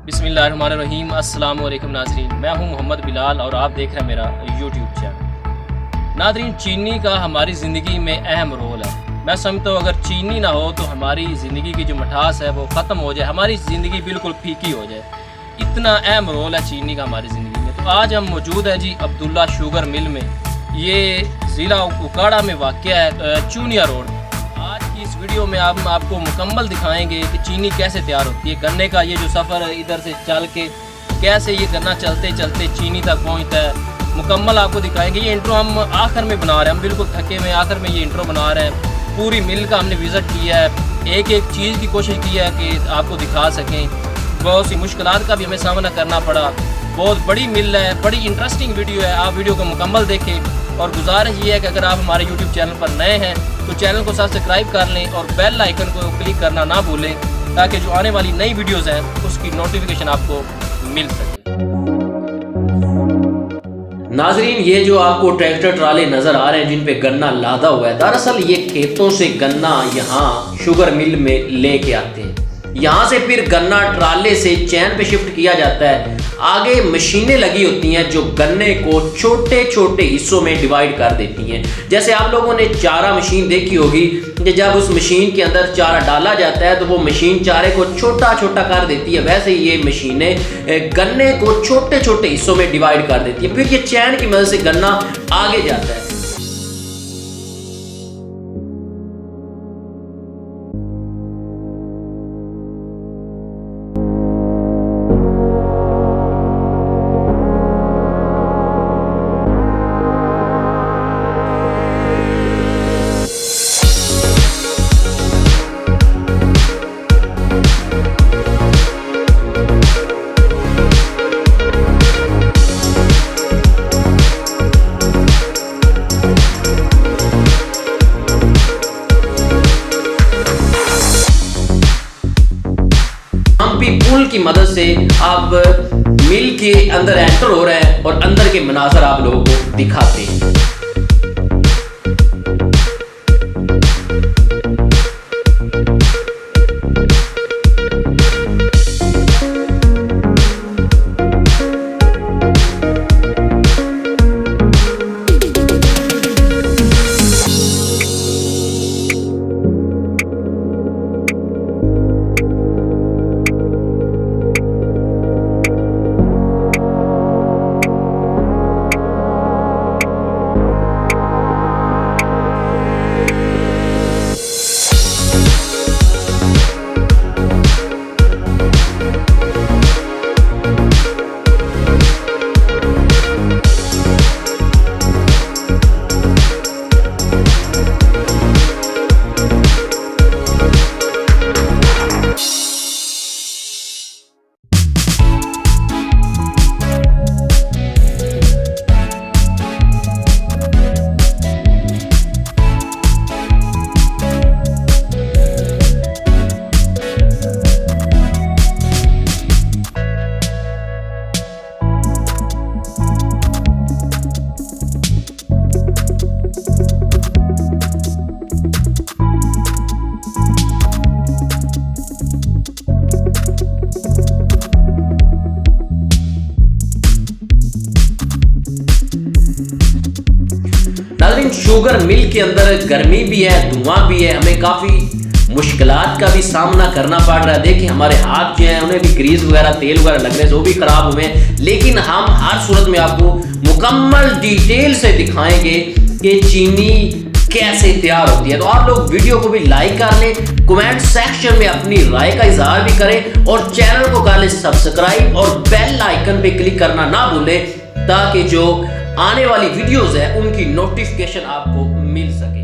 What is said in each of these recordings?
बिस्मिल्लाहिर्रहमानिर्रहीम। अस्सलाम वालेकुम नाज़रीन, मैं हूं मोहम्मद बिलाल और आप देख रहे हैं मेरा यूट्यूब चैनल। नाज़रीन, चीनी का हमारी ज़िंदगी में अहम रोल है। मैं समझता हूँ अगर चीनी ना हो तो हमारी ज़िंदगी की जो मिठास है वो ख़त्म हो जाए, हमारी ज़िंदगी बिल्कुल फीकी हो जाए। इतना अहम रोल है चीनी का हमारी ज़िंदगी में। तो आज हम मौजूद है जी अब्दुल्ला शुगर मिल में। ये ज़िला उकाड़ा में वाक़या है, चूनिया रोड। आज की इस वीडियो में हम आपको मुकम्मल दिखाएंगे कि चीनी कैसे तैयार होती है। गन्ने का ये जो सफ़र है इधर से चल के कैसे ये गन्ना चलते चलते चीनी तक पहुंचता है, मुकम्मल आपको दिखाएंगे। ये इंट्रो हम आखिर में बना रहे हैं, हम बिल्कुल थके हुए आखिर में ये इंट्रो बना रहे हैं। पूरी मिल का हमने विज़िट किया है, एक एक चीज़ की कोशिश की है कि आपको दिखा सकें। बहुत सी मुश्किलात का भी हमें सामना करना पड़ा। बहुत बड़ी मिल है, बड़ी इंटरेस्टिंग वीडियो है, आप वीडियो को मुकम्मल देखें। और गुजारिश ये है कि अगर आप हमारे यूट्यूब चैनल पर नए हैं तो चैनल को सब्सक्राइब कर लें और बेल आइकन को क्लिक करना ना भूलें, ताकि जो आने वाली नई वीडियोज़ हैं उसकी नोटिफिकेशन आपको मिल सके। नाजरीन, ये जो आपको ट्रैक्टर ट्राले नज़र आ रहे हैं जिन पे गन्ना लादा हुआ है, दरअसल ये खेतों से गन्ना यहाँ शुगर मिल में लेके आते हैं। यहाँ से फिर गन्ना ट्राले से चैन पे शिफ्ट किया जाता है। आगे मशीनें लगी होती हैं जो गन्ने को छोटे छोटे हिस्सों में डिवाइड कर देती हैं। जैसे आप लोगों ने चारा मशीन देखी होगी कि जब उस मशीन के अंदर चारा डाला जाता है तो वो मशीन चारे को छोटा छोटा कर देती है, वैसे ही ये मशीनें गन्ने को छोटे छोटे हिस्सों में डिवाइड कर देती है। फिर ये चैन की मदद से गन्ना आगे जाता है। पुल की मदद से आप मिल के अंदर एंटर हो रहे हैं और अंदर के मनाजर आप लोगों को दिखाते हैं। शुगर मिल के अंदर गर्मी भी है, धुआं भी है, हमें काफ़ी मुश्किलात का भी सामना करना पड़ रहा है। देखिए हमारे हाथ जो हैं उन्हें भी ग्रीस वगैरह तेल वगैरह लगने से वो भी ख़राब हुए हैं, लेकिन हम हर सूरत में आपको मुकम्मल डिटेल से दिखाएंगे कि चीनी कैसे तैयार होती है। तो आप लोग वीडियो को भी लाइक कर लें, कमेंट सेक्शन में अपनी राय का इजहार भी करें और चैनल को कर लें सब्सक्राइब और बेल आइकन पे क्लिक करना ना भूलें, ताकि जो आने वाली वीडियोस है उनकी नोटिफिकेशन आपको मिल सके।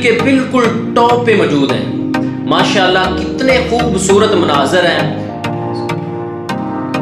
के बिल्कुल टॉप पे मौजूद हैं। माशाल्लाह कितने खूबसूरत मनाजर हैं,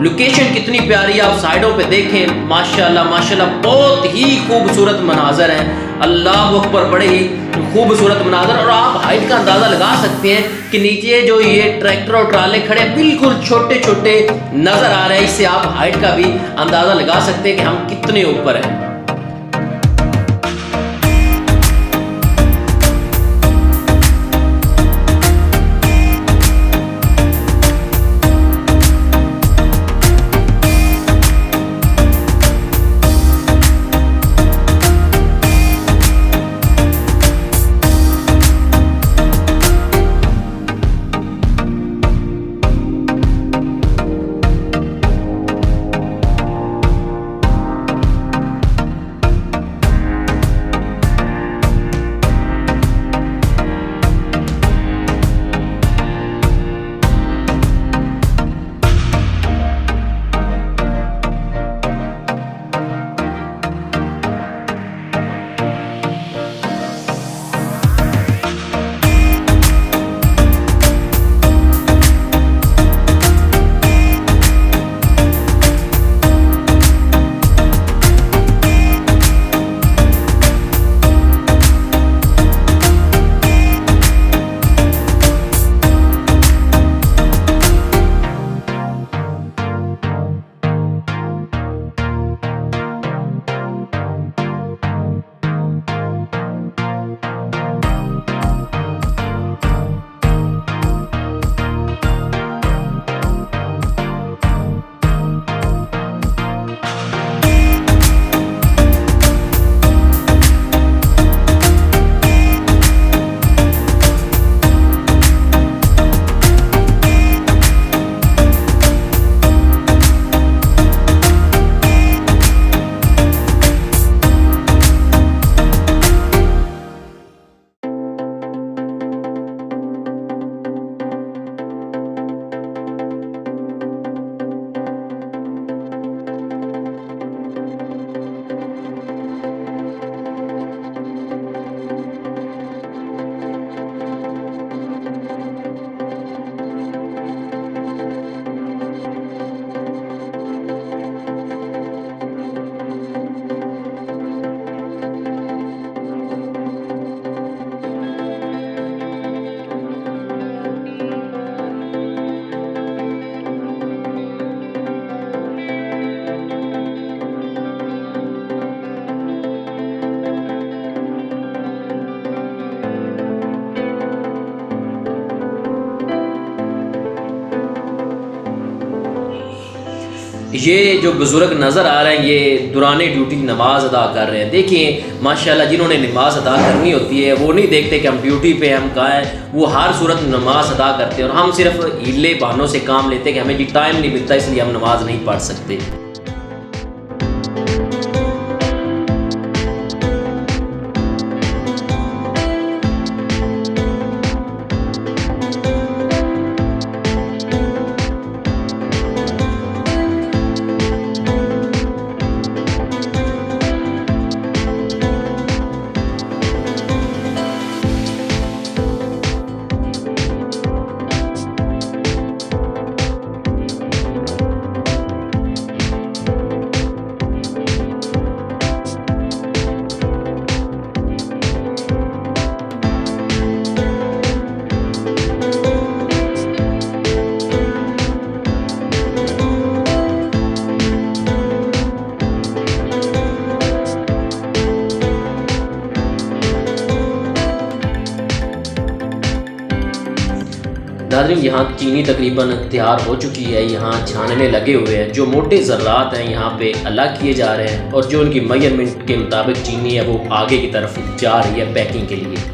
लोकेशन कितनी प्यारी है, आप साइडों पे देखें। माशाल्लाह माशाल्लाह बहुत ही खूबसूरत मनाजर हैं। अल्लाह अकबर, बड़े ही खूबसूरत मनाजर। और आप हाइट का अंदाज़ा लगा सकते हैं कि नीचे जो ये ट्रैक्टर और ट्राले खड़े बिल्कुल छोटे छोटे नज़र आ रहे हैं। इससे आप हाइट का भी अंदाज़ा लगा सकते हैं कि हम कितने ऊपर हैं। ये जो बुज़ुर्ग नज़र आ रहे हैं ये दुराने ड्यूटी नमाज अदा कर रहे हैं। देखिए माशाल्लाह, जिन्होंने नमाज अदा करनी होती है वो नहीं देखते कि हम ड्यूटी पे हम कहाँ हैं, वो हर सूरत नमाज अदा करते हैं। और हम सिर्फ हीले बहानों से काम लेते हैं कि हमें जी टाइम नहीं मिलता इसलिए हम नमाज नहीं पढ़ सकते। नाज़रीन, यहाँ चीनी तकरीबन तैयार हो चुकी है। यहाँ छानने लगे हुए हैं। जो मोटे ज़र्रात हैं यहाँ पे अलग किए जा रहे हैं और जो उनकी मेजरमेंट के मुताबिक चीनी है वो आगे की तरफ जा रही है पैकिंग के लिए।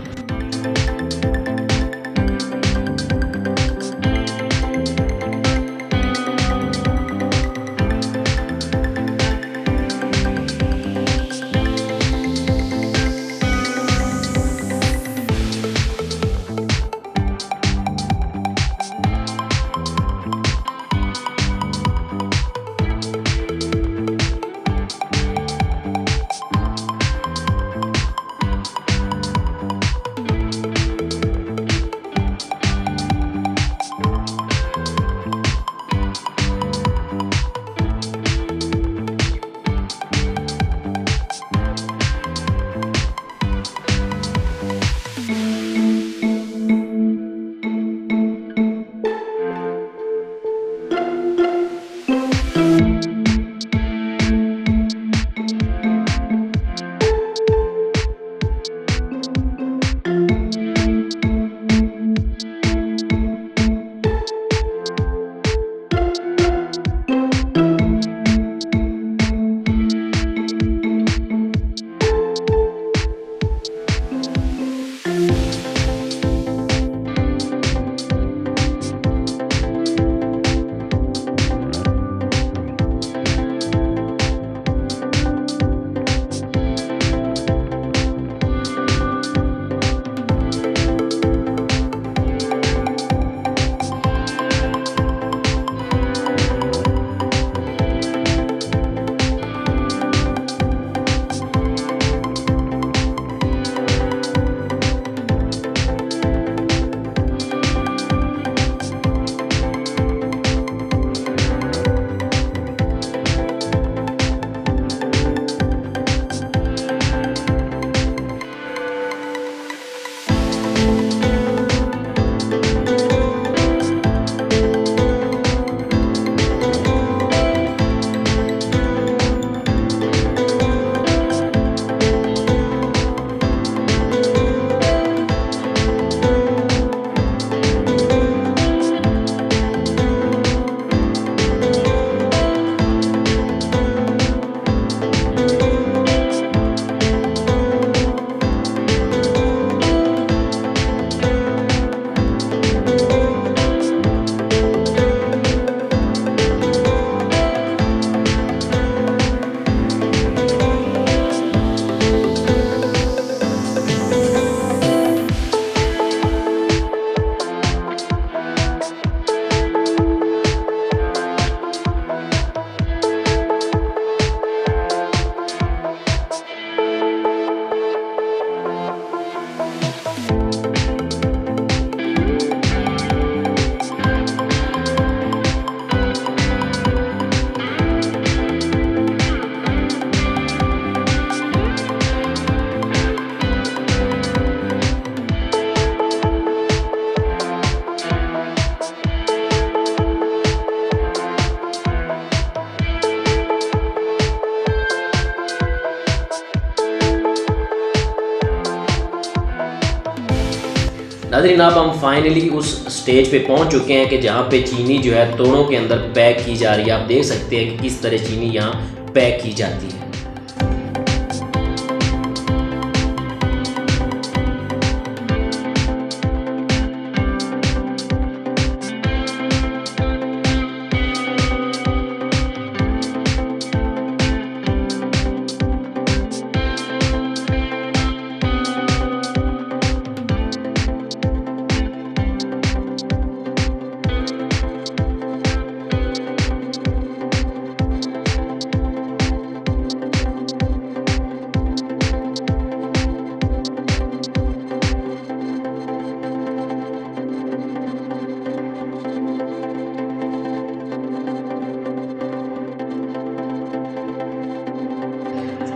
नाज़रीन अब हम फाइनली उस स्टेज पे पहुंच चुके हैं कि जहां पे चीनी जो है तोड़ों के अंदर पैक की जा रही है। आप देख सकते हैं कि किस तरह चीनी यहाँ पैक की जाती है।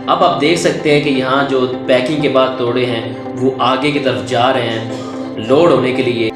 अब आप देख सकते हैं कि यहाँ जो पैकिंग के बाद तोड़े हैं वो आगे की तरफ जा रहे हैं लोड होने के लिए।